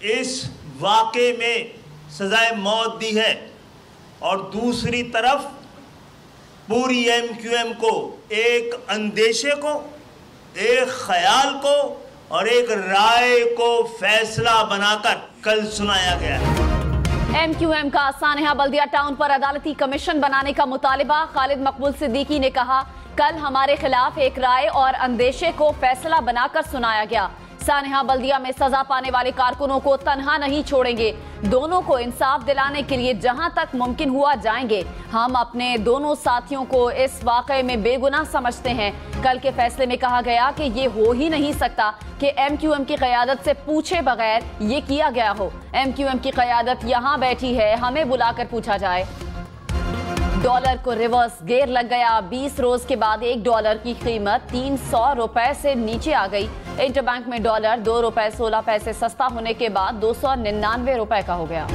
इस वाक़े में सजाए मौत दी है और दूसरी तरफ पूरी MQM को एक अंदेशे को, एक ख्याल को और एक राय को फैसला बनाकर कल सुनाया गया है। MQM का सानेहा बल्दिया टाउन पर अदालती कमीशन बनाने का मुतालिबा। खालिद मकबूल सिद्दीकी ने कहा, कल हमारे खिलाफ एक राय और अंदेशे को फैसला बनाकर सुनाया गया। सानेहा बल्दिया में सजा पाने वाले कारकुनों को तन्हा नहीं छोड़ेंगे। दोनों को इंसाफ दिलाने के लिए जहां तक मुमकिन हुआ जाएंगे। हम अपने दोनों साथियों को इस वाक़े में बेगुनाह समझते हैं। कल के फैसले में कहा गया कि ये हो ही नहीं सकता कि MQM की क़यादत से पूछे बगैर ये किया गया हो। MQM की क़यादत यहाँ बैठी है, हमें बुलाकर पूछा जाए। डॉलर को रिवर्स गेयर लग गया। 20 रोज के बाद $1 की कीमत 300 रुपए से नीचे आ गई। इंटरबैंक में डॉलर $2.16 सस्ता होने के बाद 299 रुपए का हो गया।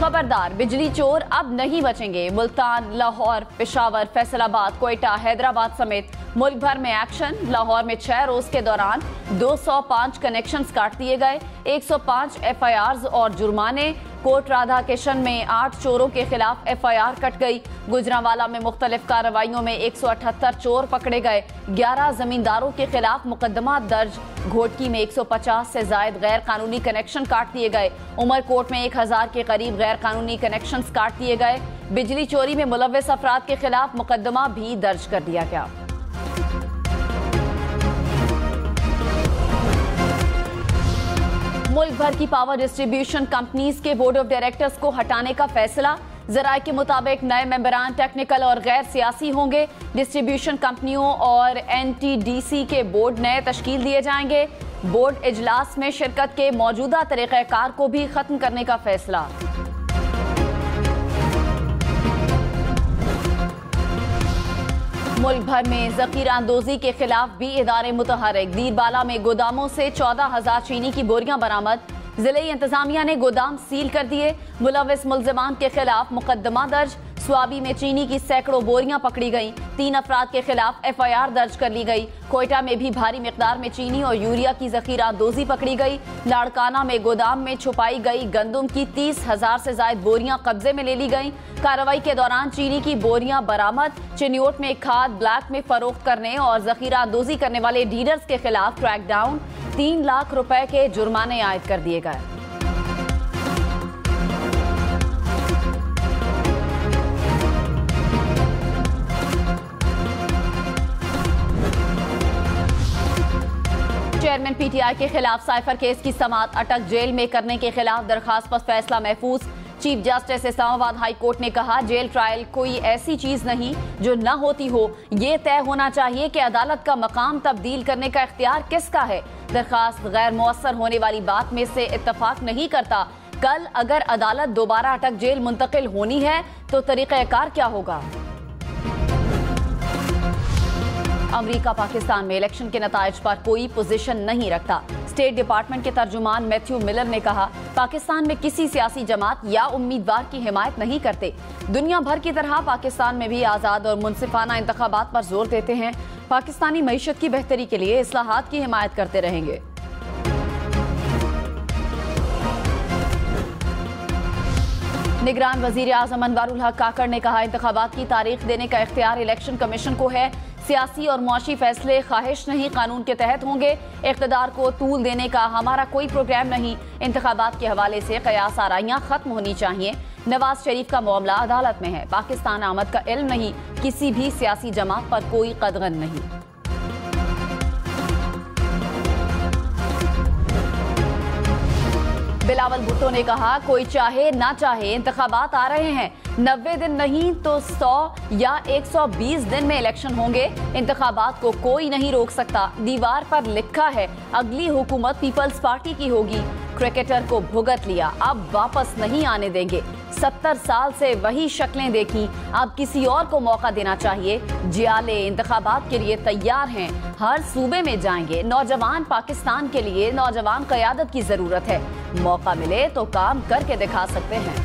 खबरदार, बिजली चोर अब नहीं बचेंगे। मुल्तान, लाहौर, पेशावर, फैसलाबाद, कोयटा, हैदराबाद समेत मुल्क भर में एक्शन। लाहौर में 6 रोज के दौरान 205 कनेक्शंस काट दिए गए। 105 FIRs और जुर्माने। कोट राधा किशन में 8 चोरों के खिलाफ FIR कट गई। गुजरांवाला में मुख्तलिफ कार्रवाइयों में 178 चोर पकड़े गए। 11 जमींदारों के खिलाफ मुकदमा दर्ज। घोटकी में 150 से जायद गैर कानूनी कनेक्शन काट दिए गए। उमरकोट में 1000 के करीब गैर कानूनी कनेक्शन काट दिए गए। बिजली चोरी में मुलव्वस अफराद के खिलाफ मुकदमा भी दर्ज कर दिया गया। मुल्क भर की पावर डिस्ट्रीब्यूशन कंपनीज के बोर्ड ऑफ डायरेक्टर्स को हटाने का फैसला। जराये के मुताबिक नए मेंबरान टेक्निकल और गैर सियासी होंगे। डिस्ट्रीब्यूशन कंपनियों और NTDC के बोर्ड नए तश्कील दिए जाएंगे। बोर्ड इजलास में शिरकत के मौजूदा तरीक़ाकार को भी खत्म करने का फैसला। मुल्क भर में ज़ख़ीरा अंदोज़ी के खिलाफ भी इदारे मुतहर्रिक। दीरबाला में गोदामों से 14,000 चीनी की बोरियां बरामद। जिले इंतजामिया ने गोदाम सील कर दिए। मुलव्विस मुल्ज़िमान के खिलाफ मुकदमा दर्ज। स्वाबी में चीनी की सैकड़ों बोरियां पकड़ी गईं। 3 अफराद के खिलाफ FIR दर्ज कर ली गई। कोयटा में भी भारी मिकदार में चीनी और यूरिया की ज़ख़ीरा अंदोज़ी पकड़ी गई। लाड़काना में गोदाम में छुपाई गई गंदम की 30,000 से ज्यादा बोरियां कब्जे में ले ली गईं। कार्रवाई के दौरान चीनी की बोरियां बरामद। चिन्योट में खाद ब्लैक में फरोख्त करने और ज़ख़ीरा अंदोज़ी करने वाले डीलर्स के खिलाफ क्रैकडाउन। 3 लाख रुपए के जुर्माने आयद कर दिए गए। चेयरमैन PTI के खिलाफ साइफर केस की समाअत अटक जेल में करने के खिलाफ दरखास्त पर फैसला महफूज। Chief justice Islamabad high court ने कहा, जेल ट्रायल कोई ऐसी चीज नहीं जो न होती हो। ये तय होना चाहिए कि अदालत का मकाम तब्दील करने का इख्तियार किसका है। दरखास्त गैर मुअस्सर होने वाली बात में से इत्तफाक नहीं करता। कल अगर अदालत दोबारा अटक जेल मुंतकिल होनी है तो तरीक़ाकार क्या होगा। अमेरिका पाकिस्तान में इलेक्शन के नताइज पर कोई पोजीशन नहीं रखता। स्टेट डिपार्टमेंट के तर्जुमान मैथ्यू मिलर ने कहा, पाकिस्तान में किसी सियासी जमात या उम्मीदवार की हिमायत नहीं करते। दुनिया भर की तरह पाकिस्तान में भी आज़ाद और मुनसिफाना इंतखाबात पर जोर देते हैं। पाकिस्तानी मईशत की बेहतरी के लिए इस्लाहात की हिमायत करते रहेंगे। निगरान वजीर आज़म अनवारुल हक काकड़ ने कहा, इंतखाबात की तारीख देने का इख्तियार इलेक्शन कमीशन को है। सियासी और मुआशी फैसले ख्वाहिश नहीं कानून के तहत होंगे। इख्तिदार को तूल देने का हमारा कोई प्रोग्राम नहीं। इंतखाबात के हवाले से कयास आराइयाँ खत्म होनी चाहिए। नवाज शरीफ का मामला अदालत में है। पाकिस्तान आमद का इल्म नहीं। किसी भी सियासी जमात पर कोई कदगन नहीं। बिलावल भुट्टो ने कहा, कोई चाहे ना चाहे इंतखाबात आ रहे हैं। 90 दिन नहीं तो 100 या 120 दिन में इलेक्शन होंगे। इंतखाबात को कोई नहीं रोक सकता। दीवार पर लिखा है अगली हुकूमत पीपल्स पार्टी की होगी। क्रिकेटर को भुगत लिया, अब वापस नहीं आने देंगे। 70 साल से वही शक्लें देखी, अब किसी और को मौका देना चाहिए। जियाले इंतखाबात के लिए तैयार हैं। हर सूबे में जाएंगे। नौजवान पाकिस्तान के लिए नौजवान क़यादत की जरूरत है। मौका मिले तो काम करके दिखा सकते हैं।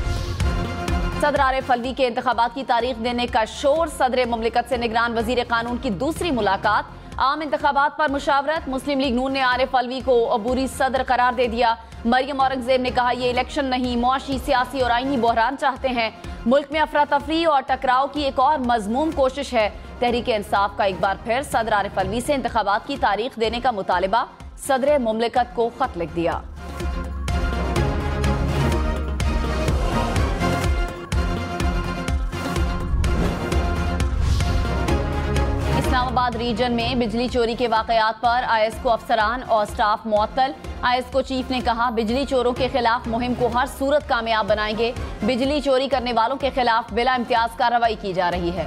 सदर आरिफ अलवी के इंतखाबात की तारीख देने का शोर। सदर मुमलिकत से निगरान वजीर कानून की दूसरी मुलाकात। आम इंतखाबात पर मुशावरत। मुस्लिम लीग नून ने आरिफ अलवी को अबूरी सदर करार दे दिया। मरियम औरंगजेब ने कहा ये इलेक्शन नहीं, मुआशी, सियासी और आईनी बहरान चाहते हैं। मुल्क में अफरा तफरी और टकराव की एक और मजमूम कोशिश है। तहरीक इंसाफ का एक बार फिर सदर आरिफ अलवी से इंतखाबात की तारीख देने का मुतालिबा। सदर मुमलिकत को खत लिख दिया। इस्लामाबाद रीजन में बिजली चोरी के वाकयात पर आईएसको अफसरान और स्टाफ मुअत्तल। आईएसको चीफ ने कहा बिजली चोरों के खिलाफ मुहिम को हर सूरत कामयाब बनाएंगे। बिजली चोरी करने वालों के खिलाफ बिला इम्तियाज कार्रवाई की जा रही है।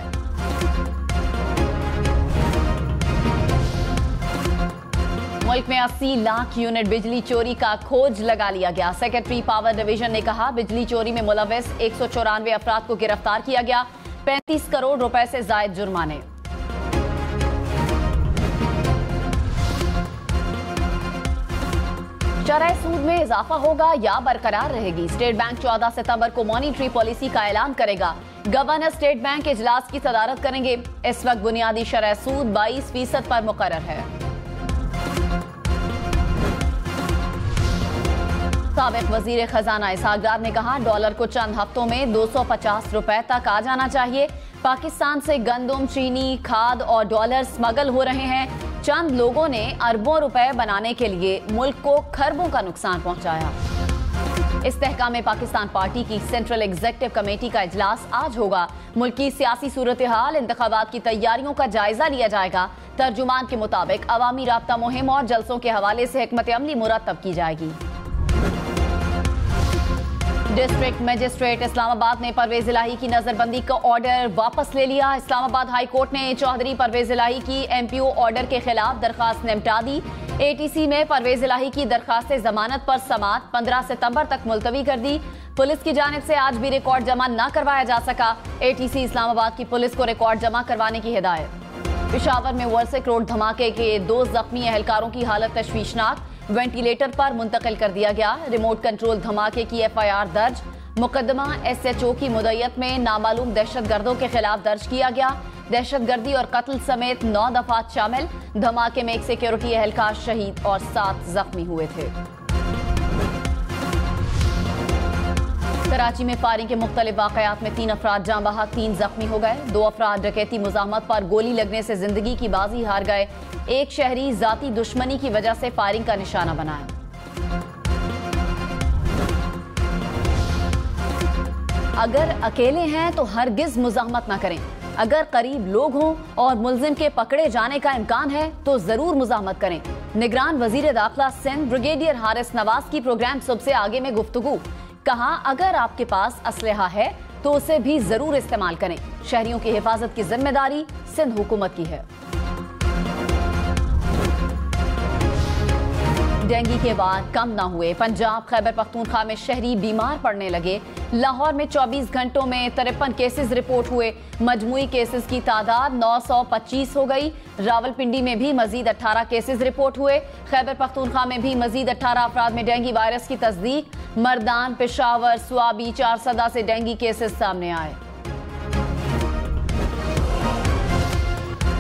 मुल्क में 80 लाख यूनिट बिजली चोरी का खोज लगा लिया गया। सेक्रेटरी पावर डिवीजन ने कहा बिजली चोरी में मुलविस 194 अफराद को गिरफ्तार किया गया। 35 करोड़ रुपए से जायद जुर्माने। शरह सूद में इजाफा होगा या बरकरार रहेगी? स्टेट बैंक 14 सितंबर को मॉनिटरी पॉलिसी का ऐलान करेगा। गवर्नर स्टेट बैंक के इजलास की सदारत करेंगे। इस वक्त बुनियादी शरह सूद 22% पर मुकर्रर है। साबिक वजीर खजाना इसहाक डार ने कहा डॉलर को चंद हफ्तों में 250 रुपए तक आ जाना चाहिए। पाकिस्तान से गंदम, चीनी, खाद और डॉलर स्मगल हो रहे हैं। चंद लोगों ने अरबों रुपए बनाने के लिए मुल्क को खरबों का नुकसान पहुंचाया। इस्तेहकाम में पाकिस्तान पार्टी की सेंट्रल एग्जीक्यूटिव कमेटी का इजलास आज होगा। मुल्क की सियासी सूरत हाल, इंतखाबात की तैयारियों का जायजा लिया जाएगा। तर्जुमान के मुताबिक अवामी राब्ता मुहिम और जलसों के हवाले से हिकमत अमली मुरतब की जाएगी। डिस्ट्रिक्ट मजिस्ट्रेट इस्लामाबाद ने परवेज इलाही की नजरबंदी का ऑर्डर वापस ले लिया। इस्लामाबाद हाई कोर्ट ने चौधरी परवेज इलाही की एमपीओ ऑर्डर के खिलाफ दरखास्त निपटा दी। एटीसी में परवेज इलाही की दरखास्त जमानत पर समाअत 15 सितंबर तक मुलतवी कर दी। पुलिस की जानिब से आज भी रिकॉर्ड जमा न करवाया जा सका। एटीसी इस्लामाबाद की पुलिस को रिकॉर्ड जमा करवाने की हिदायत। पेशावर में वर्सिक रोड धमाके के 2 जख्मी एहलकारों की हालत तशवीशनाक, वेंटिलेटर पर मुंतकिल कर दिया गया। रिमोट कंट्रोल धमाके की एफआईआर दर्ज। मुकदमा एसएचओ की मुद्दत में नामालूम दहशतगर्दों के खिलाफ दर्ज किया गया। दहशतगर्दी और कत्ल समेत 9 दफात शामिल। धमाके में एक सिक्योरिटी एहलकार शहीद और 7 जख्मी हुए थे। कराची में फायरिंग के मुख्तलिफ वाकयात में 3 अफराद जाँ बहक, 3 जख्मी हो गए। 2 अफराद डकैती मुज़ाहमत पर गोली लगने से जिंदगी की बाजी हार गए। एक शहरी जाती दुश्मनी की वजह से फायरिंग का निशाना बनाया। अगर अकेले हैं तो हरगिज मुज़ाहमत न करें। अगर करीब लोग हों और मुल्जिम के पकड़े जाने का इम्कान है तो जरूर मुज़ाहमत करें। निगरान वजीर दाखिला सिंध ब्रिगेडियर हारिस नवाज की प्रोग्राम सुबह से आगे में गुफ्तगू। कहा अगर आपके पास असलहा है तो उसे भी जरूर इस्तेमाल करें। शहरियों की हिफाजत की जिम्मेदारी सिंध हुकूमत की है। डेंगू के बाद कम न हुए पंजाब, खैबर पख्तूनख्वा में शहरी बीमार पड़ने लगे। लाहौर में 24 घंटों में 53 केसेस रिपोर्ट हुए। मजमूई केसेस की तादाद 925 हो गई। रावलपिंडी में भी मजीद 18 केसेस रिपोर्ट हुए। खैबर पख्तूनख्वा में भी मजीद 18 अफराद में डेंगू वायरस की तस्दीक। मर्दान, पेशावर, स्वाबी, चारसदा से डेंगू केसेस सामने आए।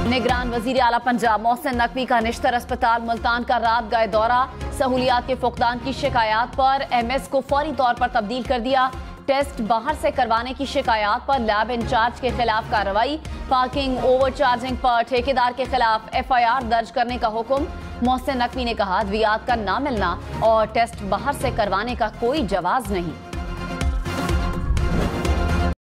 निगरान वजीर आला पंजाब मोहसिन नकवी का निश्तर अस्पताल मुल्तान का रात गए दौरा। सहूलियात के फुकदान की शिकायत पर एमएस को फौरी तौर पर तब्दील कर दिया। टेस्ट बाहर से करवाने की शिकायत पर लैब इंचार्ज के खिलाफ कार्रवाई। पार्किंग ओवरचार्जिंग पर ठेकेदार के खिलाफ एफआईआर दर्ज करने का हुक्म। मोहसिन नकवी ने कहा अद्वियात का ना मिलना और टेस्ट बाहर से करवाने का कोई जवाज नहीं।